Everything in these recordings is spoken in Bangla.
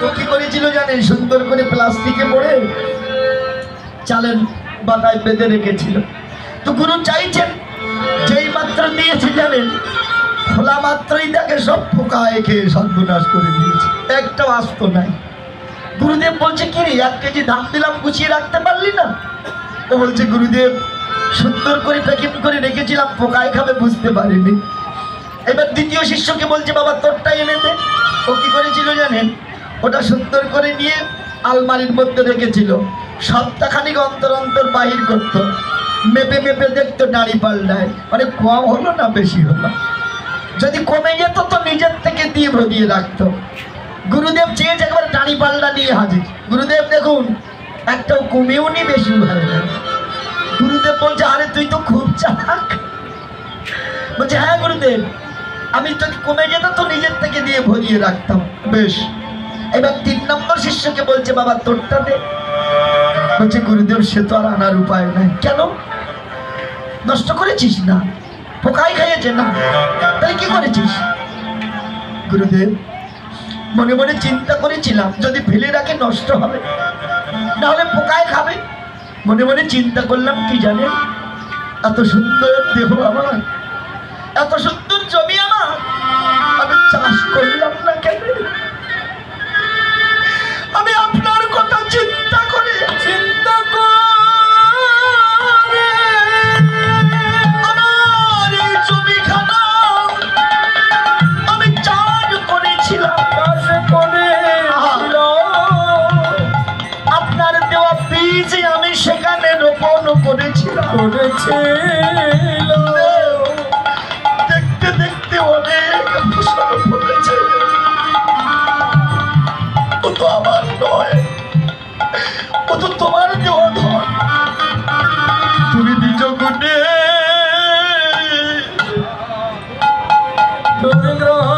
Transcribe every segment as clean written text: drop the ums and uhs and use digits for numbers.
ও কি করেছিল জানেন? সুন্দর করে প্লাস্টিকে পড়ে চালের বাতায় বেঁধে রেখেছিল। তো গুরু চাইছেন যেই মাত্র দিয়েছে জানেন, খোলা মাত্রই তাকে সব পোকায় খেয়ে সর্বনাশ করে দিয়েছে, একটাও আস্ত নাই। গুরুদেব বলছে কি রে, 1 কেজি ধান দিলাম, গুছিয়ে রাখতে পারলি না? ও বলছে গুরুদেব সুন্দর করে প্যাকেট করে রেখেছিলাম, পোকায় খাবে বুঝতে পারিনি। এবার দ্বিতীয় শিষ্যকে বলছে বাবা তোরটা এনে দে। ও কি করেছিল জানেন? ওটা সুন্দর করে নিয়ে আলমারির মধ্যে রেখেছিল, সপ্তাহখানিক অন্তর অন্তর বাহির করতো, মেপে মেপে দেখতো দাড়ি পাল্লায়, মানে কম হলো না বেশি হলো, যদি কমে যেত তো নিজের থেকে দিয়ে ভরিয়ে রাখতো। গুরুদেব চেয়েছে একবার দাড়ি পাল্লা নিয়ে হাজির। গুরুদেব দেখুন একটাও কমেও নি বেশিও ভালো না। গুরুদেব বলছে আরে তুই তো খুব চালাক। বলছে হ্যাঁ গুরুদেব, আমি যদি কমে যেত তো নিজের থেকে দিয়ে ভরিয়ে রাখতাম। বেশ, এবার 3 নম্বর শিষ্যকে বলছে বাবা তোরটা দে। বলছে গুরুদেব সে তো আর আনার উপায় নাই। কেন? নষ্ট করেছিস না? পোকাই খাইয়েছে না? তাহলে কি করেছিস? গুরুদেব মনে মনে চিন্তা করেছিলাম যদি ফেলে রাখে নষ্ট হবে, নাহলে পোকায় খাবে। মনে মনে চিন্তা করলাম কি জানেন, এত সুন্দর দেহ আমার, এত সুন্দর জমি আমার, আমি চাষ করলাম না কেন? আমি আপনার কথা চিন্তা করে আমার এই জমিখানা আমি চাষ করেছিলাম, আপনার দেওয়া বীজ আমি সেখানে রোপণ করেছিলাম। দেখতে দেখতে অনেক ফসল ফলেছে। ও তো আমার নয়, ও তো তোমার দেওয়া ধন। তুমি নিজ গুণে তুমি গ্রহণ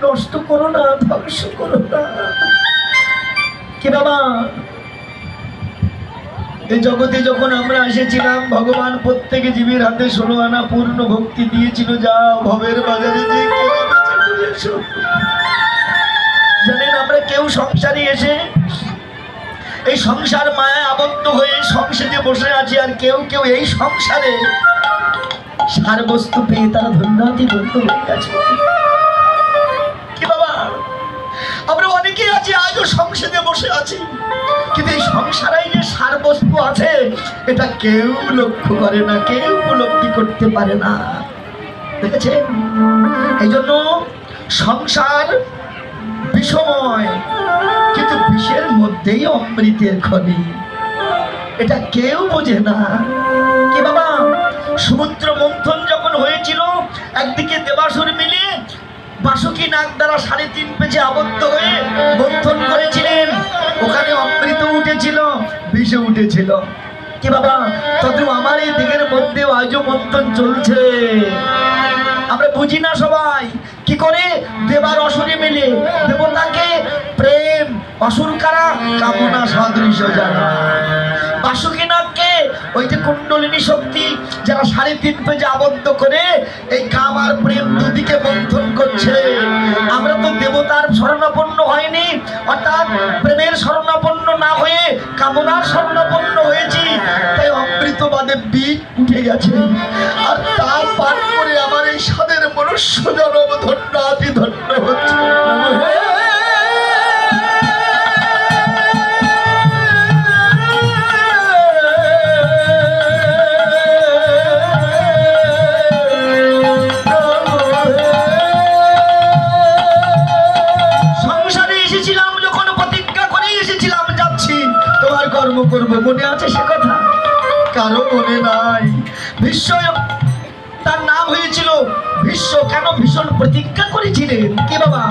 নষ্ট করো না, ধ্বংস করো না। কি বাবা, এই জগতে যখন আমরা এসেছিলাম ভগবান প্রত্যেক জীবের হাতে 16 আনা পূর্ণ ভক্তি দিয়েছিল, যাও ভবের বাজারে যে জানেন আমরা কেউ সংসারে এসে এই সংসার মায়া আবদ্ধ হয়ে সংসারে বসে আছি, আর কেউ কেউ এই সংসারে সার বস্তু পেয়ে তারা ধন্যবাদী ধন্য হয়ে গেছে। কি বাবা, আমরা অনেকেই আছি আজও সংসারে বসে আছি, কিন্তু এই সংসারে যে সার বস্তু আছে এটা কেউ লক্ষ্য করে না, কেউ উপলব্ধি করতে পারে না। দেখেছেন? এই জন্য সংসার বিষময়, কিন্তু বিষের মধ্যেই অমৃতের খনি। এটা কেউ বোঝে না। কি বাবা, সমুদ্র মন্থন যখন হয়েছিল, একদিকে দেবাসুর মিলে বাসুকি নাগ দ্বারা 3.5 পেজে আবদ্ধ হয়ে মন্থন করেছিলেন। ওখানে অমৃত উঠেছিল, বিষে উঠেছিল। কি বাবা, তদ্রুপ আমার এই দিকের মধ্যে আজও মন্থন চলছে। আমরা বুঝি না সবাই কি করে দেবার অসুরে মিলে দেবতাকে প্রেম, অসুর কারা কামনা সদৃশ্য জানা। বাসুকি নাগকে ওই যে কুণ্ডলিনী শক্তি যারা 3.5 পেজে আবদ্ধ করে এই কাম আর প্রেম দুদিকে মন্থন করছে। আমরা তো দেবতার শরণাপন্ন হয়নি, অর্থাৎ প্রেমের শরণাপন্ন না হয়ে কামনার শরণাপন্ন হয়েছি। তাই অমৃতবাদে বীজ উঠে গেছে। আর তার পাঠ করে আমার এই সাদের মনুষ্য জনম ধন্য আতি ধন্য হচ্ছে। কর্ম করবো, মনে আছে সে কথা? কারো মনে নাই। ভীষ্ম, তার নাম হয়েছিল ভীষ্ম। কেন? ভীষণ প্রতিজ্ঞা করেছিলেন। কি বাবা,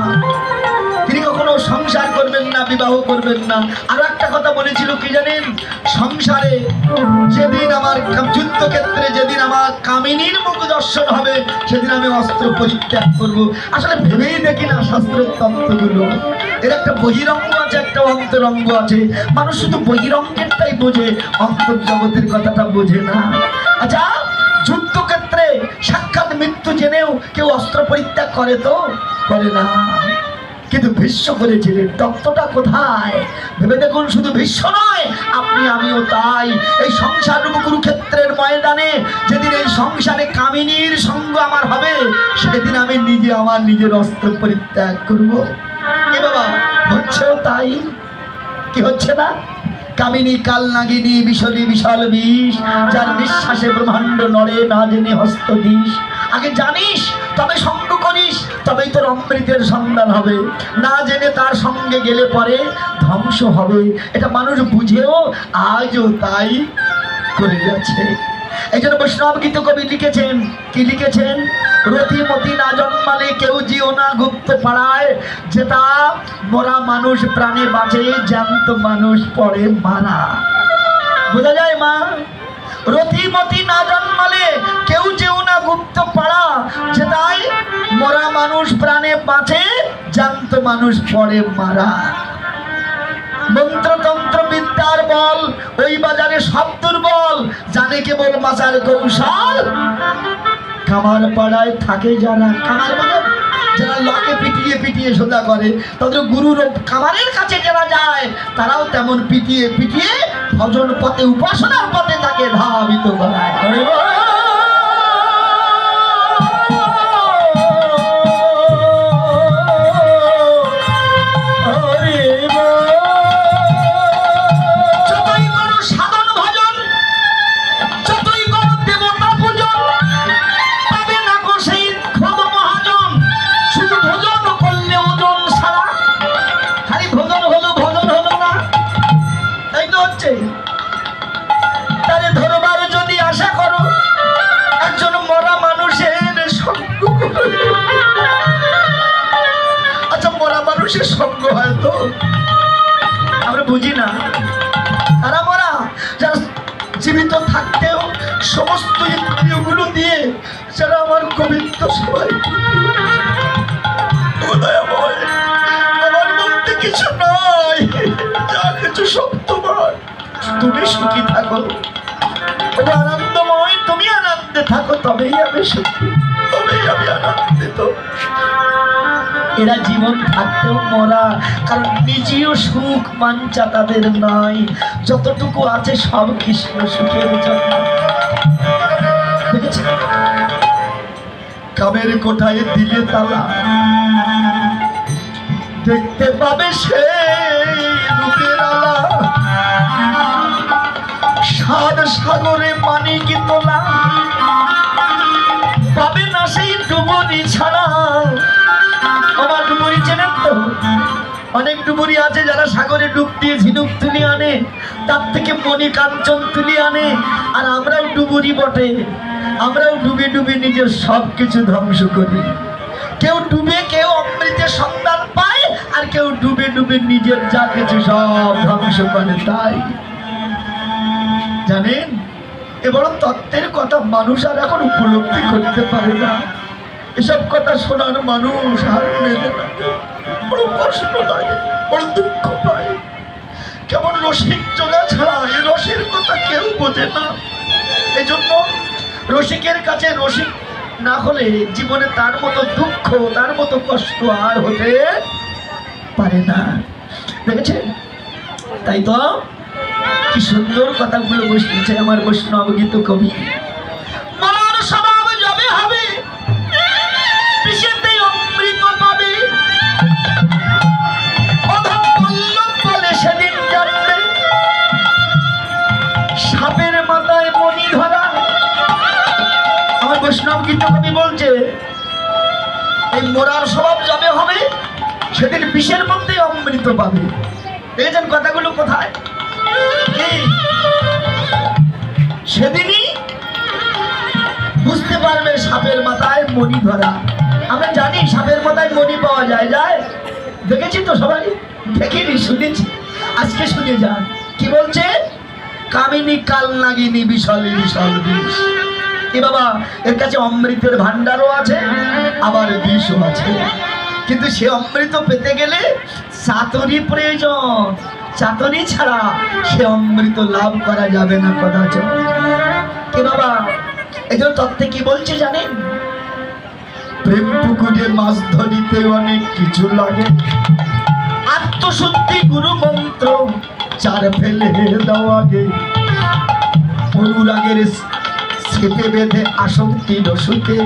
তিনি কখনো সংসার করবেন না, বিবাহ করবেন না। আর একটা কথা বলেছিল কি জানেন? সংসারে যেদিন আমার যুদ্ধক্ষেত্রে যেদিন আমার কামিনীর মুখ দর্শন হবে, সেদিন আমি অস্ত্র পরিত্যাগ করব। আসলে ভেবেই দেখি না শাস্ত্রের তত্ত্বগুলো। এর একটা বহিরঙ্গ আছে, একটা অন্তরঙ্গ আছে। মানুষ শুধু বহিরঙ্গেরটাই বোঝে, অন্তর জগতের কথাটা বোঝে না। আচ্ছা, যুদ্ধক্ষেত্রে সাক্ষাৎ মৃত্যু জেনেও কেউ অস্ত্র পরিত্যাগ করে? তো করে না। কিন্তু ভীষ্ম করেছিলেন। তত্ত্বটা কোথায় ভেবে দেখুন। শুধু ভীষ্ম নয়, আপনি আমিও তাই। এই সংসার কুরুক্ষেত্রের ময়দানে যেদিন এই সংসারে কামিনীর সঙ্গ আমার হবে, সেদিন আমি নিজে আমার নিজের অস্ত্র পরিত্যাগ করব। কি বাবা, হচ্ছেও তাই। কি হচ্ছে না? কামিনী কাল নাগিনী বিষলী বিশাল বিষ, যার নিঃশ্বাসে ব্রহ্মাণ্ড নড়ে, না জেনে হস্ত দিস। আগে জানিস তবে সঙ্গ করিস, তবেই তোর অমৃতের সন্ধান হবে। না জেনে তার সঙ্গে গেলে পরে ধ্বংস হবে। এটা মানুষ বুঝেও আজও তাই করে যাচ্ছে। এই জন্য বৈষ্ণব গীত কবি লিখেছেন। কি লিখেছেন? রতিমতি না জন্মালে কেউ জিও না গুপ্ত পাড়ায়, যেটা মরা মানুষ প্রাণে বাঁচে, জ্যান্ত মানুষ পড়ে মারা। বোঝা যায় মা? রতিমতি না জন্মালে কেউ যেও না গুপ্ত পাড়া, যেটাই মরা মানুষ প্রাণে বাঁচে, জ্যান্ত মানুষ পড়ে মারা। মন্ত্রতন্ত্র বিদ্যার বল, ওই বাজারে সব দুর্বল, জানে কেবল মাচার কৌশল। কামার পাড়ায় থাকে যারা, কামার মানে যারা লকে পিটিয়ে পিটিয়ে সোজা করে, তাদের গুরুর কামারের কাছে যারা যায়, তারাও তেমন পিটিয়ে পিটিয়ে ভজন পথে, উপাসনার পথে তাকে ধাবিত করায়। তারে ধরবার যদি আশা করো, একজন মরা মানুষের সঙ্গ। আচ্ছা, মরা মানুষের সঙ্গ হয় তো? আমরা বুঝি না। তারা মরা, যারা জীবিত থাকতেও সমস্ত ইন্দ্রিয়গুলো দিয়ে যারা আমার কবিত্ব সবাই, আমার বলতে কিছু নয়, যা কিছু সব তোমার। তুমি সুখী থাকো, আনন্দময়, তুমি আনন্দে থাকো, তবেই আমি সুখী, তবেই আমি আনন্দিত। এরা জীবন থাকতেও মরা, কারণ নিজেও সুখ মাঞ্চা তাদের নাই। যতটুকু আছে সব কৃষ্ণ সুখের জন্য। দেখেছি কামের কোঠায় দিলে তালা, দেখতে পাবে সে রূপের আলা। সাদ সাগরে মানিক তোলা, পাবে না সেই ডুবুরি ছাড়া। আমার ডুবুরি চেনেন তো? অনেক ডুবুরি আছে যারা সাগরে ডুব দিয়ে ঝিনুক তুলে আনে, তার থেকে মণি কাঞ্চন তুলে আনে। আর আমরাও ডুবুরি বটে, আমরাও ডুবে ডুবে নিজের সব কিছু ধ্বংস করি। কেউ ডুবে কেউ অমৃতের সন্ধান পায়, আর কেউ ডুবে ডুবে নিজের যা কিছু সব ধ্বংস করে। তাই জানেন, এ বড় তত্ত্বের কথা মানুষ আর এখন উপলব্ধি করতে পারে না। এসব কথা শোনার মানুষ আর মেলে না। বড় কষ্ট লাগে, বড় দুঃখ পায়। কেমন রসিক জোড়া ছাড়া এ রসের কথা কেউ বোঝে না। এই জন্য রসিকের কাছে রসিক না হলে জীবনে তার মতো দুঃখ, তার মতো কষ্ট আর হতে পারে না। দেখেছেন? তাই তো কি সুন্দর কথাগুলো বসছে আমার বৈষ্ণব গীত কবি। মরার স্বভাব যাবে হবে, বিষেতে অমৃত পাবে, অধম বল্লভ বলে সেদিন জানবে, সাপের মাথায় মণি ধরা। আমার বৈষ্ণব গীত কবি বলছে এই মরার স্বভাব যাবে হবে, সেদিন বিষের মধ্যে অমৃত পাবে। দেখেছেন কথাগুলো কোথায়? সেদিনই বুঝতে পারবে সাপের মাথায় মণি ধরা। আমরা জানি সাপের মাথায় মণি পাওয়া যায়, যায় দেখেছি তো সবাই, দেখিনি শুনেছি, আজকে শুনে যান কি বলছে। কামিনী কাল নাগিনী বিশাল বিশাল বিষ। কি বাবা, এর কাছে অমৃতের ভান্ডারও আছে আবার বিষও আছে, কিন্তু সে অমৃত পেতে গেলে চাতুরি প্রয়োজন। চাতুরি ছাড়া সে অমৃত লাভ করা যাবে না কদাচ। কি বাবা, এই জন্য তত্ত্বে কি বলছে জানেন? প্রেম পুকুরে মাছ ধরিতে অনেক কিছু লাগে, আত্মশুদ্ধি গুরু মন্ত্র চার ফেলে দাও আগে, অনুরাগের ছেপে বেঁধে আসক্তি রসুতে,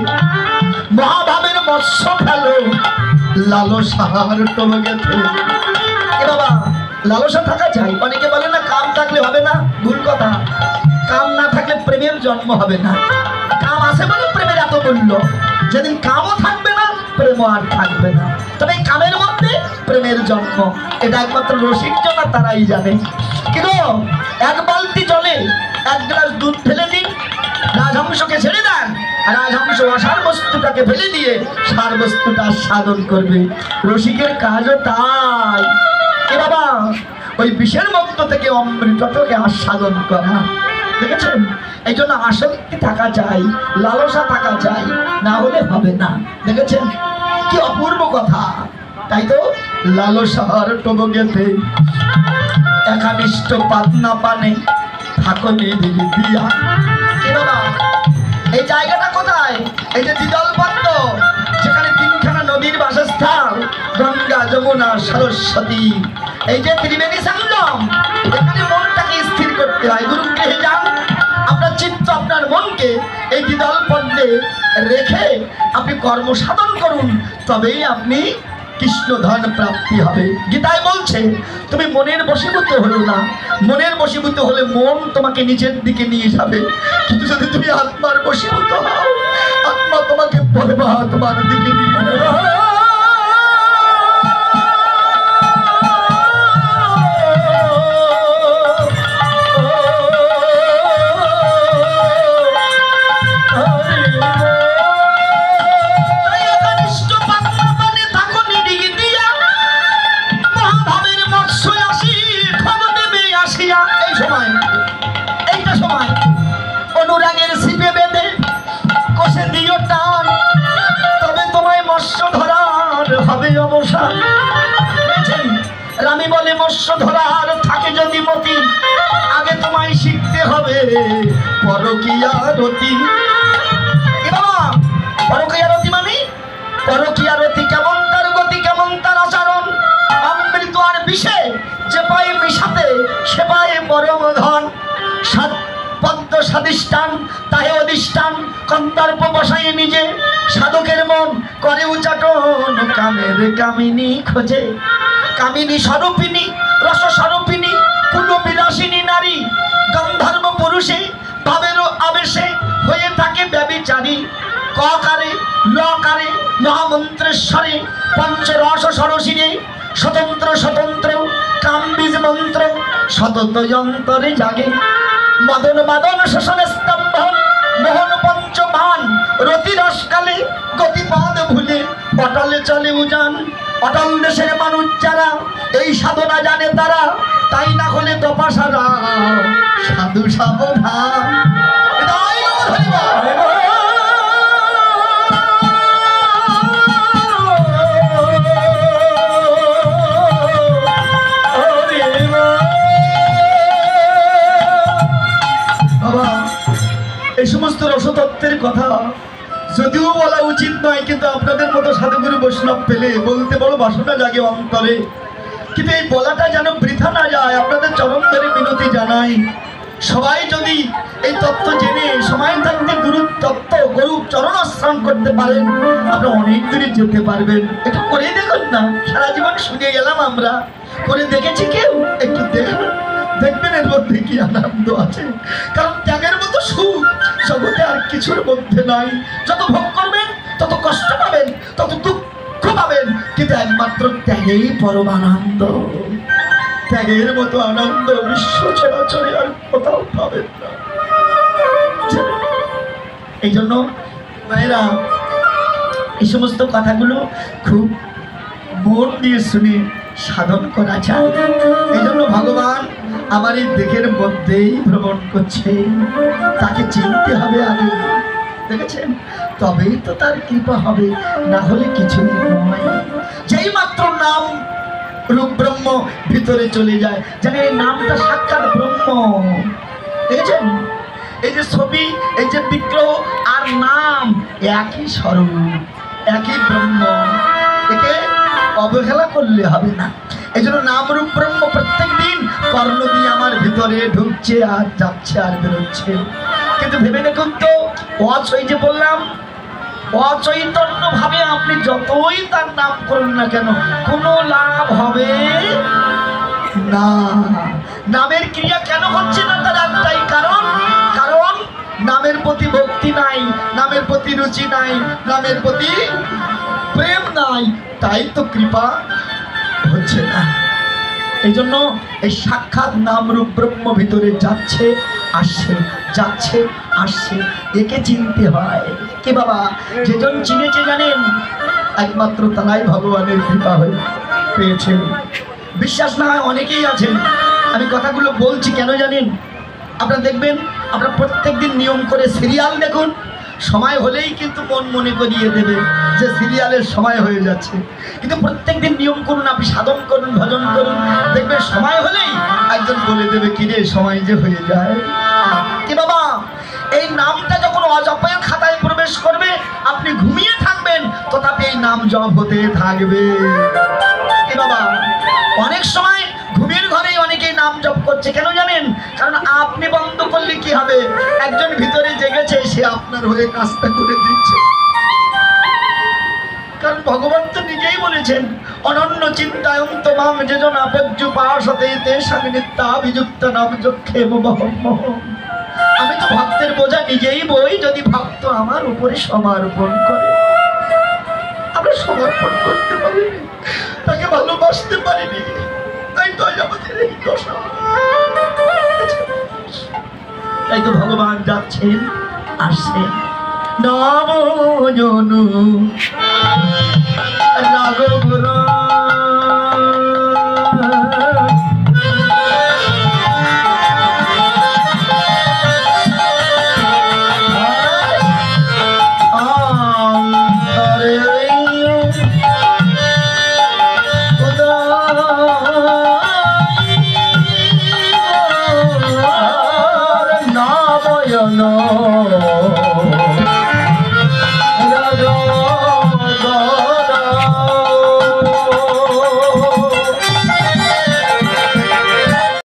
মহাভাবের মৎস্য খেলো লালসার টোপ গেছে। এ বাবা, লালসা থাকা চাই। অনেকে বলে না কাম থাকলে হবে না, ভুল কথা। কাম না থাকলে প্রেমের জন্ম হবে না। কাম আছে বলে প্রেমের এত মূল্য। যেদিন কামও থাকবে না, প্রেমও আর থাকবে না। তবে এই কামের মধ্যে প্রেমের জন্ম, এটা একমাত্র রসিক জনা তারাই জানে। কিন্তু এক বালতি জলে এক গ্লাস দুধ ফেলে দিন, রাজহংসকে ছেড়ে দেন, রাজহংস অসার বস্তুটাকে ফেলে দিয়ে সার বস্তুটা সাধন করবে। রসিকের কাজও তাই। এ বাবা, ওই বিষের মধ্য থেকে অমৃতটাকে আস্বাদন করা। দেখেছেন? এই জন্য আসক্তি থাকা চাই, লালসা থাকা চাই, না হলে হবে না। দেখেছেন কি অপূর্ব কথা? তাই তো লালসার টবগেতে একানিষ্ঠ পাতনা পানে থাকো নিধিলি দিয়া। এ বাবা, এই জায়গাটা কোথায়? এই যে দ্বিদল পদ্ম, যেখানে তিনখানা নদীর বাসস্থান, গঙ্গা যমুনা সরস্বতী, এই যে ত্রিবেণী সঙ্গম, এখানে মনটাকে স্থির করতে হয়। গুরুগৃহে যান, আপনার চিত্ত আপনার মনকে এই দ্বিদল পদ্মে রেখে আপনি কর্ম সাধন করুন, তবেই আপনি কৃষ্ণ ধন প্রাপ্তি হবে। গীতায় বলছে তুমি মনের বশীভূত হলো না, মনের বশীভূত হলে মন তোমাকে নিচের দিকে নিয়ে যাবে, কিন্তু যদি তুমি আত্মার বশীভূত হও, আত্মা তোমাকে পরমাত্মার দিকে নিয়ে যাবে। অনুরাগের ছিপে বেঁধে কষে দিও টান, তবে তোমায় মৎস্য ধরার হবে অবসান। রানী বলে মৎস্য ধরার থাকে যদি মতি, আগে তোমায় শিখতে হবে পরকীয়া রতি। পরকীয়া রতি মানে পরকীয়া রতি কেমন তার গতি, কেমন তার আচরণ। অমৃত আর বিষে যে পায়ে মিশাতে সে পায়ে পরম ধন। পদ্ম স্বাদিষ্ঠান তাহে অধিষ্ঠান, কন্তর্প বসায় নিজে সাধকের মন করে উচাটন। কামের কামিনী খোঁজে, কামিনী স্বরূপিনী রস স্বরূপিনী কুল বিলাসিনী নারী, গন্ধর্ব পুরুষে ভাবেরও আবেশে হয়ে থাকে ব্যভিচারী। ককারে লকারে মহামন্ত্রেশ্বরে পঞ্চরস সরসিরে স্বতন্ত্র স্বতন্ত্র কামবীজ মন্ত্র সতত যন্তরে জাগে। মদন মাদন শোষণ স্তম্ভন মোহন পঞ্চমান রতি রসকালে গতিপদ ভুলে অটলে চলে উজান। অটল দেশের মানুষ যারা এই সাধনা জানে তারা, তাই না হলে তপাসারা সাধু সাবধান। এই সমস্ত রসতত্ত্বের কথা যদিও বলা উচিত নয়, কিন্তু আপনাদের মতো সাধুগুরু বৈষ্ণব পেলে বলতে বড় বাসনা জাগে অন্তরে। কিন্তু এই বলাটা যেন বৃথা না যায়, আপনাদের চরণ ধরে মিনতি জানাই। সবাই যদি এই তত্ত্ব জেনে সময় থাকতে গুরুর তত্ত্ব গুরু চরণ আশ্রম করতে পারেন, আপনারা অনেক দূরে যেতে পারবেন। এটা করে দেখুন না, সারা জীবন শুনে গেলাম আমরা, করে দেখেছি কেউ? একটু দেখুন, দেখবেন এর মধ্যে কি আনন্দ আছে। কারণ ত্যাগের মতো সুখ জগতে আর কিছুর মধ্যে নাই। যত ভোগ করবেন তত কষ্ট পাবেন, তত দুঃখ পাবেন, কিন্তু একমাত্র ত্যাগেই পরম আনন্দ। ত্যাগের মতো আনন্দ বিশ্ব চরাচরে আর কোথাও পাবেন না। এই জন্য মায়েরা এই সমস্ত কথাগুলো খুব মন দিয়ে শুনে সাধন করা যায়। এই জন্য ভগবান আমার এই দেহের মধ্যেই ভ্রমণ করছে, তাকে চিনতে হবে আগে, দেখেছেন? তবেই তো তার কৃপা হবে, না হলে কিছুই নয়। যেই মাত্র নাম রূপ ব্রহ্ম ভিতরে চলে যায়, জানে এই নামটা সাক্ষাৎ ব্রহ্ম। দেখেছেন? এই যে ছবি, এই যে বিগ্রহ আর নাম একই স্বরূপ, একই ব্রহ্ম, একে অবহেলা করলে হবে না। এই জন্য নাম রূপ ব্রহ্ম প্রত্যেক দিন কর্ণ দিয়ে আমার ভিতরে ঢুকছে আর যাচ্ছে আর বেরোচ্ছে। কিন্তু ভেবে দেখুন তো, ওই যে বললাম অচৈতন্য ভাবে আপনি যতই তার নাম করুন না কেন, কোনো লাভ হবে না। নামের ক্রিয়া কেন হচ্ছে না তার একটাই কারণ, কারণ নামের প্রতি ভক্তি নাই, নামের প্রতি রুচি নাই, নামের প্রতি প্রেম নাই, তাই তো কৃপা হচ্ছে না। এই জন্য এই সাক্ষাৎ নাম রূপ ব্রহ্ম ভিতরে যাচ্ছে আসছে, যাচ্ছে আসছে, একে চিনতে হয়। কে বাবা? যেজন চিনেছে জানেন, একমাত্র তারাই ভগবানের কৃপা হয়ে পেয়েছে। বিশ্বাস না হয় অনেকেই আছেন, আমি কথাগুলো বলছি কেন জানেন? আপনারা দেখবেন, আপনারা প্রত্যেক দিন নিয়ম করে সিরিয়াল দেখুন, সময় হলেই কিন্তু মন মনে করিয়ে দেবে যে সিরিয়ালের সময় হয়ে যাচ্ছে। কিন্তু প্রত্যেক দিন নিয়ম করুন, আপনি সাধন করুন, ভজন করুন, দেখবেন সময় হলেই একজন বলে দেবে কিরে সময় যে হয়ে যায়। কি বাবা? এই নামটা যখন অজপের খাতায় প্রবেশ করবে, আপনি ঘুমিয়ে থাকবেন তথাপি এই নাম জপ হতে থাকবে। কি বাবা? অনেক সময় ঘুমের ঘরেই অনেকেই নাম জপ করছে, কেন জানেন? কারণ আপনি বন্ধ করলে কি হবে, একজন ভিতরে জেগেছে, সে আপনার হয়ে কাজটা করে দিচ্ছে। কারণ ভগবান তো নিজেই বলেছেন, অনন্য চিন্তায়ং তোমাম যেজন আপজ্য পাশতে তেষাং নিত্যাভিযুক্ত নাম যক্ষে মহম্মহ। আমি তো ভক্তের বোঝা নিজেই বই, যদি ভক্ত আমার উপরে সমর্পণ করে। আমরা সমর্পণ করতে পারিনি, তাকে ভালোবাসতে পারিনি, তাই তো আমাদের এই দশা। তাই তো ভগবান যাচ্ছেন আসছেন। নব জনু রাঘব no